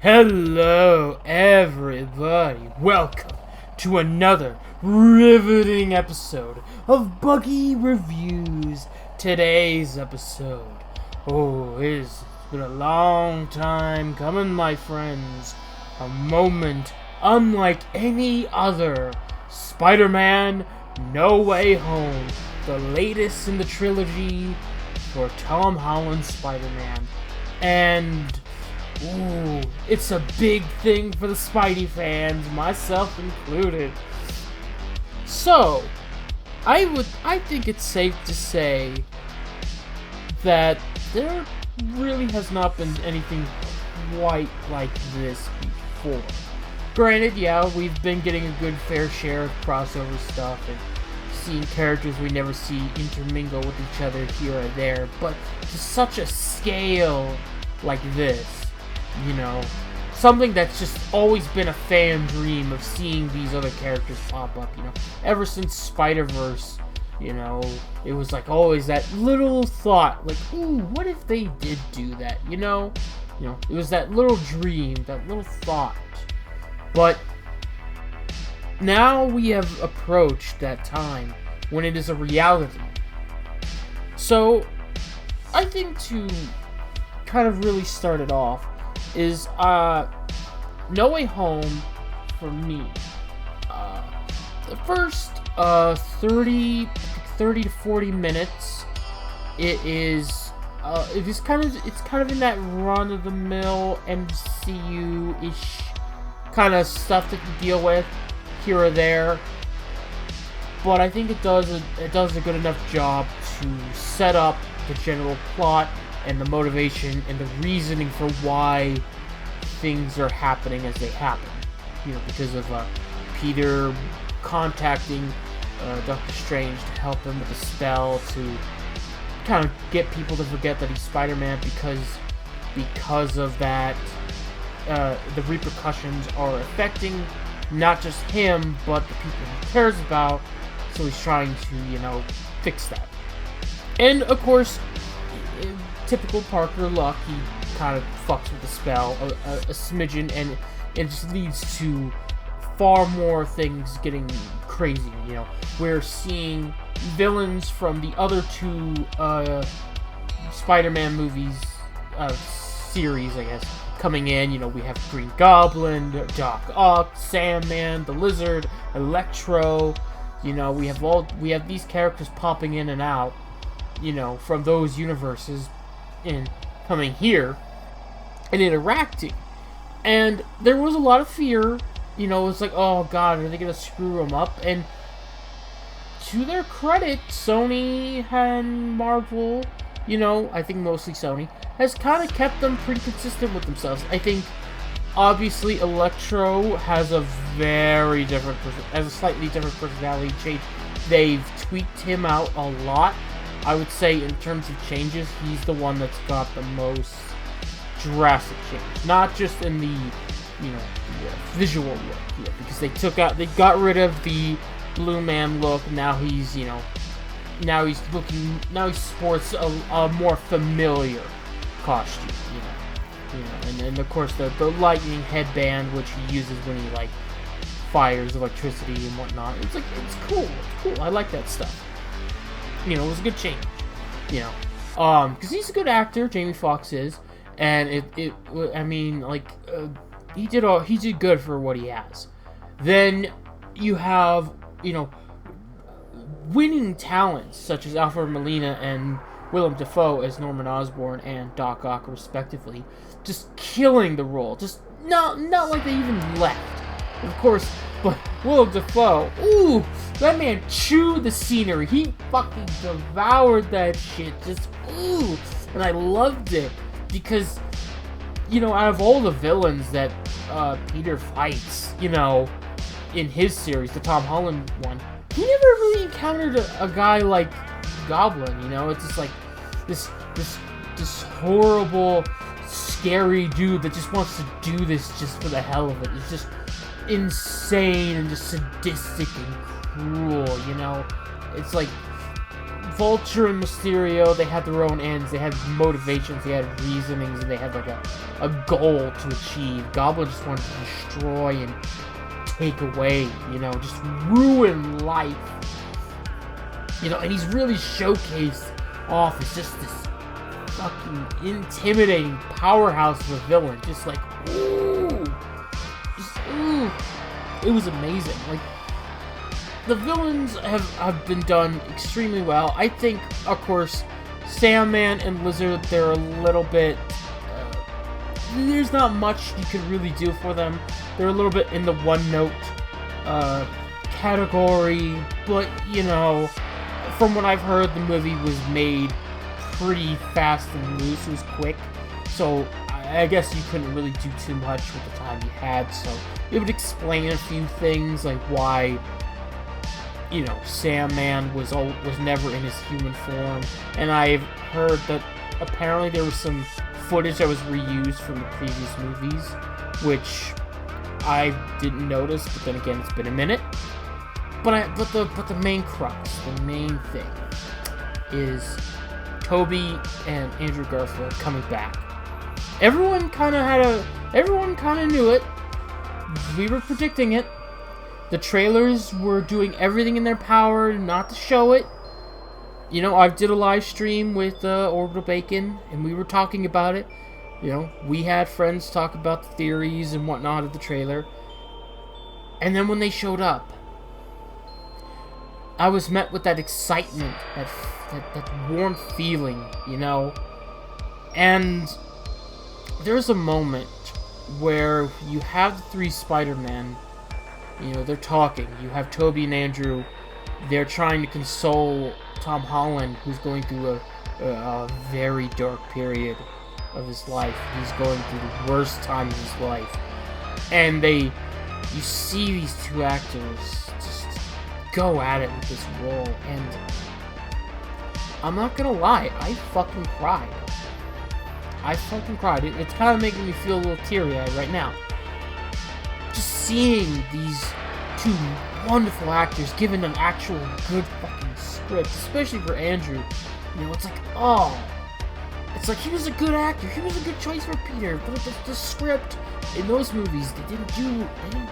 Hello, everybody. Welcome to another riveting episode of Buggy Reviews. Today's episode. It's been a long time coming, my friends. A moment unlike any other. Spider-Man No Way Home. The latest in the trilogy for Tom Holland's Spider-Man. And it's a big thing for the Spidey fans, myself included. So, I think it's safe to say that there really has not been anything quite like this before. Granted, yeah, we've been getting a good fair share of crossover stuff and seeing characters we never see intermingle with each other here or there, but to such a scale like this, something that's just always been a fan dream of seeing these other characters pop up, ever since Spider-Verse, it was like always that little thought, like, ooh, what if they did do that, it was that little dream, that little thought, but now we have approached that time when it is a reality. So, I think to kind of really start it off is No Way Home for me. The first 30 to 40 minutes, it's kind of in that run of the mill MCU-ish kind of stuff that you deal with here or there, but I think it does a good enough job to set up the general plot and the motivation and the reasoning for why things are happening as they happen. Because of Peter contacting Doctor Strange to help him with a spell to kind of get people to forget that he's Spider-Man because of that, the repercussions are affecting not just him, but the people he cares about, so he's trying to, fix that. And, of course, typical Parker luck, he kind of fucks with the spell a smidgen, and it just leads to far more things getting crazy. We're seeing villains from the other two Spider-Man movies, series, I guess, coming in. We have Green Goblin, Doc Ock, Sandman, the Lizard, Electro. We have these characters popping in and out, from those universes and coming here and interacting. And there was a lot of fear, it's like, oh god, are they gonna screw them up? And to their credit, Sony and Marvel, I think mostly Sony, has kind of kept them pretty consistent with themselves. I think, obviously, Electro has a slightly different personality change. They've tweaked him out a lot. I would say in terms of changes, he's the one that's got the most drastic change. Not just in the, visual look, because they got rid of the Blue Man look. Now he's, now he sports a more familiar costume, and of course the lightning headband, which he uses when he fires electricity and whatnot. It's cool. I like that stuff. It was a good change, because he's a good actor, Jamie Foxx is, and he did good for what he has. Then you have, winning talents such as Alfred Molina and Willem Dafoe as Norman Osborn and Doc Ock, respectively, just killing the role, just not like they even left. Of course, but Willem Dafoe, ooh, that man chewed the scenery. He fucking devoured that shit. Just, ooh. And I loved it. Because, out of all the villains that Peter fights, in his series, the Tom Holland one, he never really encountered a guy like Goblin, It's just like this horrible, scary dude that just wants to do this just for the hell of it. It's just insane and just sadistic and cruel, It's like Vulture and Mysterio, they had their own ends, they had motivations, they had reasonings, and they had like a goal to achieve. Goblin just wanted to destroy and take away, you know, just ruin life. You know, and he's really showcased off as just this fucking intimidating powerhouse of a villain. Just like, ooh. Just, ooh. It was amazing. Like, the villains have been done extremely well. I think, of course, Sandman and Lizard, they're a little bit... there's not much you can really do for them. They're a little bit in the one-note category. But, you know, from what I've heard, the movie was made pretty fast and loose. It was quick. So, I guess you couldn't really do too much with the time you had. So, it would explain a few things, like why... you know, Sandman was never in his human form, and I've heard that apparently there was some footage that was reused from the previous movies, which I didn't notice. But then again, it's been a minute. But the main crux, the main thing, is Tobey and Andrew Garfield coming back. Everyone kind of knew it. We were predicting it. The trailers were doing everything in their power not to show it. You know, I did a live stream with Orbital Bacon, and we were talking about it. You know, we had friends talk about the theories and whatnot of the trailer. And then when they showed up, I was met with that excitement, that warm feeling, you know. And there's a moment where you have the three Spider-Men. You know, they're talking. You have Tobey and Andrew. They're trying to console Tom Holland, who's going through a very dark period of his life. He's going through the worst time of his life. And you see these two actors just go at it with this role. And I'm not gonna lie, I fucking cried. It's kind of making me feel a little teary-eyed right now. Just seeing these two wonderful actors given an actual good fucking script, especially for Andrew. You know, it's like, oh, it's like he was a good actor. He was a good choice for Peter. But the script in those movies, they didn't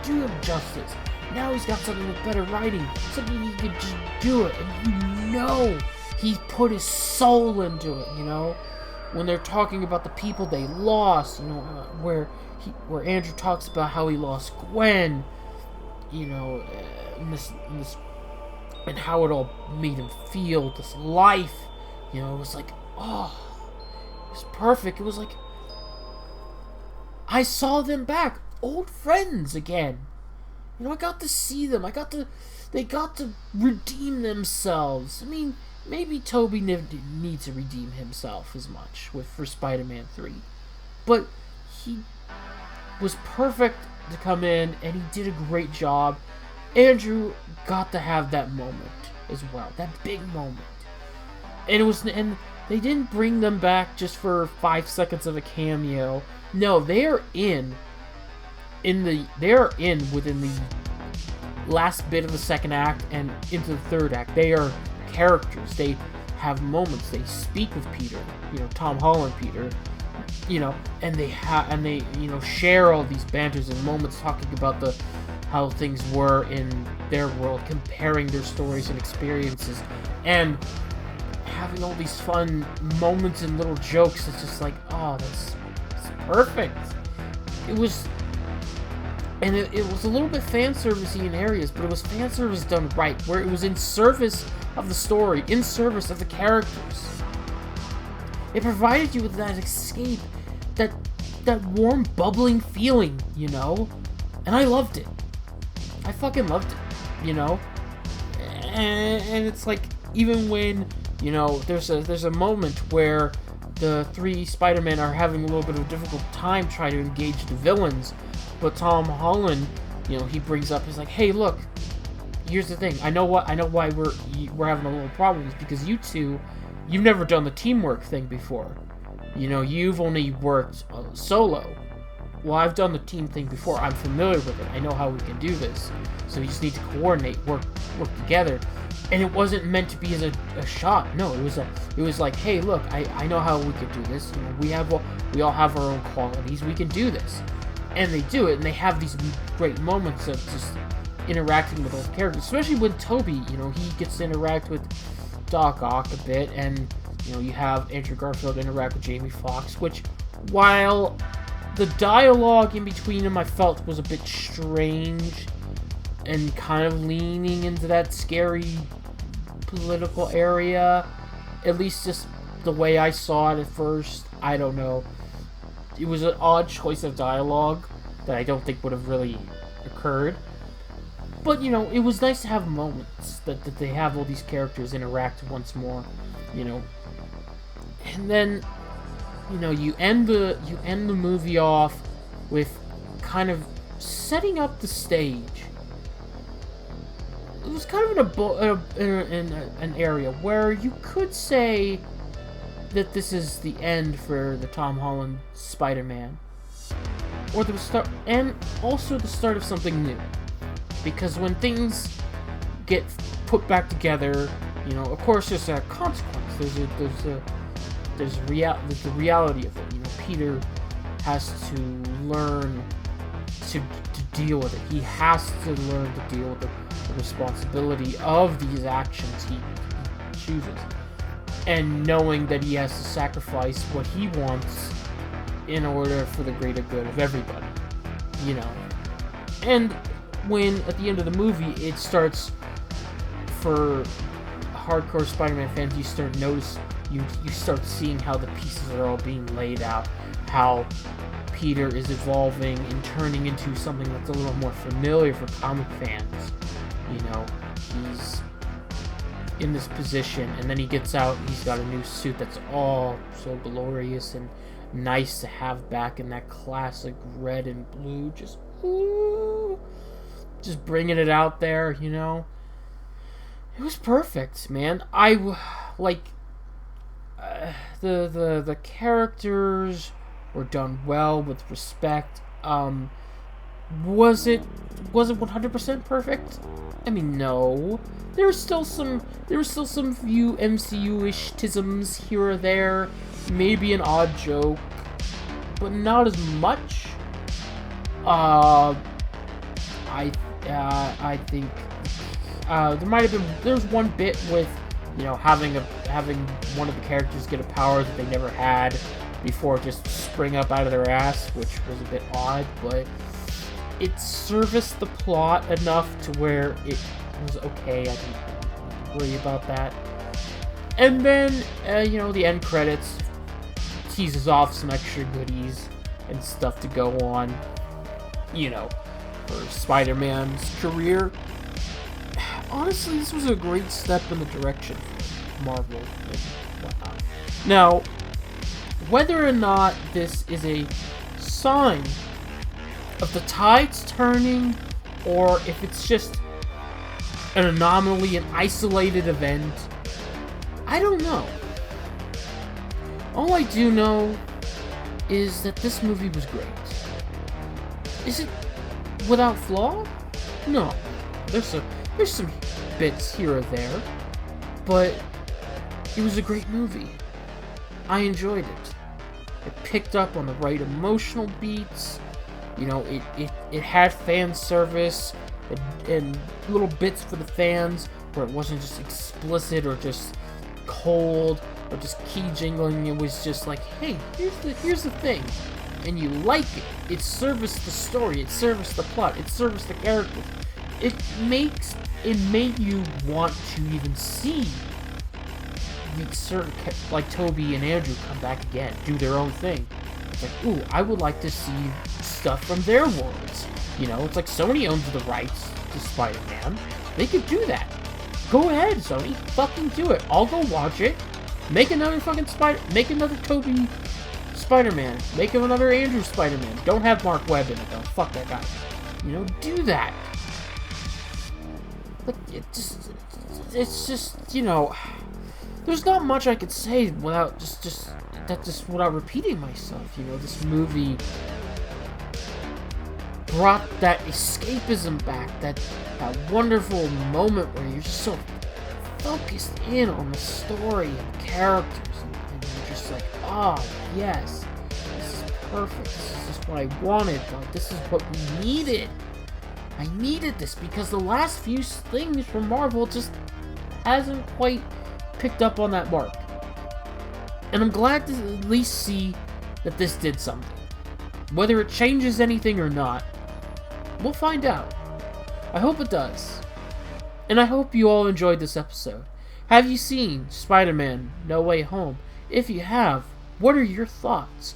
do him justice. Now he's got something with better writing, something he could just do it, and you know he put his soul into it. You know, when they're talking about the people they lost, you know, where Andrew talks about how he lost Gwen, you know, and how it all made him feel, this life, you know, it was like, oh, it was perfect. It was like, I saw them back, old friends again. You know, I got to see them. They got to redeem themselves. I mean, maybe Tobey didn't need to redeem himself as much for Spider-Man 3, but he was perfect to come in, and he did a great job. Andrew got to have that moment as well, that big moment, and they didn't bring them back just for 5 seconds of a cameo. No, they are within the last bit of the second act and into the third act. They are characters. They have moments. They speak with Peter. You know, Tom Holland Peter. You know, and they you know, share all these banters and moments talking about how things were in their world, comparing their stories and experiences, and having all these fun moments and little jokes. It's just like, oh, that's perfect. It was, and it was a little bit fan servicey in areas, but it was fan service done right, where it was in service of the story, in service of the characters. It provided you with that escape, that warm, bubbling feeling, you know? And I loved it. I fucking loved it, you know? And it's like, even when, you know, there's a moment where the three Spider-Men are having a little bit of a difficult time trying to engage the villains, but Tom Holland, you know, he brings up, he's like, hey, look, here's the thing. I know why we're having a little problem, is because you two, you've never done the teamwork thing before. You know, you've only worked solo. Well, I've done the team thing before. I'm familiar with it. I know how we can do this. So we just need to coordinate, work together. And it wasn't meant to be as a shot. No, it was like, hey, look, I know how we could do this. You know, we all have our own qualities. We can do this. And they do it, and they have these great moments of just interacting with those characters, especially when Toby, you know, he gets to interact with Doc Ock a bit, and you know, you have Andrew Garfield interact with Jamie Foxx, which, while the dialogue in between them I felt was a bit strange and kind of leaning into that scary political area, at least just the way I saw it at first. I don't know. It was an odd choice of dialogue that I don't think would have really occurred. But, you know, it was nice to have moments that they have all these characters interact once more, you know. And then, you know, you end the movie off with kind of setting up the stage. It was kind of in an area where you could say that this is the end for the Tom Holland Spider-Man, or the start, and also the start of something new. Because when things get put back together, you know, of course, there's a consequence. There's the reality of it. You know, Peter has to learn to deal with it. He has to learn to deal with the responsibility of these actions he chooses, and knowing that he has to sacrifice what he wants in order for the greater good of everybody. You know, and when at the end of the movie it starts, for hardcore Spider-Man fans, you start seeing how the pieces are all being laid out, how Peter is evolving and turning into something that's a little more familiar for comic fans. You know, he's in this position, and then he gets out and he's got a new suit that's all so glorious and nice to have back in that classic red and blue. Just bringing it out there, you know. It was perfect, man. I like the characters were done well, with respect. Was it 100% perfect? I mean, no. There were still some few MCU-ish tisms here or there, maybe an odd joke, but not as much. I think there's one bit with, you know, having one of the characters get a power that they never had before just spring up out of their ass, which was a bit odd, but it serviced the plot enough to where it was okay. I didn't worry about that. And then, you know, the end credits teases off some extra goodies and stuff to go on, you know, for Spider-Man's career. Honestly, this was a great step in the direction of Marvel and whatnot. Now, whether or not this is a sign of the tides turning, or if it's just an anomaly, an isolated event, I don't know. All I do know is that this movie was great. Is it without flaw? No. There's some bits here or there, but it was a great movie. I enjoyed it. It picked up on the right emotional beats. You know, it had fan service and little bits for the fans where it wasn't just explicit or just cold or just key jingling. It was just like, hey, here's the thing, and you like it. It serviced the story. It serviced the plot. It serviced the characters. It made you want to even see the certain, like Toby and Andrew, come back again, do their own thing. It's like, ooh, I would like to see stuff from their worlds. You know, it's like Sony owns the rights to Spider-Man. They could do that. Go ahead, Sony. Fucking do it. I'll go watch it. Make another fucking make another Toby Spider-Man. Make him another Andrew Spider-Man. Don't have Mark Webb in it, though. Fuck that guy. You know, do that. But it's just, you know, there's not much I could say without without repeating myself. You know, this movie brought that escapism back, that wonderful moment where you're just so focused in on the story and characters, and you're just like, oh, yes, this is perfect, this is just what I wanted, like, this is what we needed. I needed this, because the last few things from Marvel just hasn't quite picked up on that mark. And I'm glad to at least see that this did something. Whether it changes anything or not, we'll find out. I hope it does. And I hope you all enjoyed this episode. Have you seen Spider-Man No Way Home? If you have, what are your thoughts?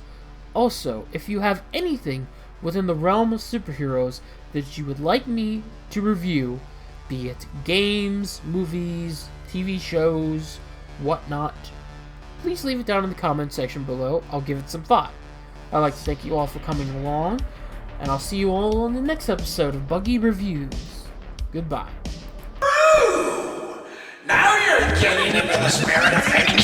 Also, if you have anything within the realm of superheroes that you would like me to review, be it games, movies, TV shows, whatnot, please leave it down in the comment section below. I'll give it some thought. I'd like to thank you all for coming along, and I'll see you all in the next episode of Buggy Reviews. Goodbye. Now you're getting into the spirit of things.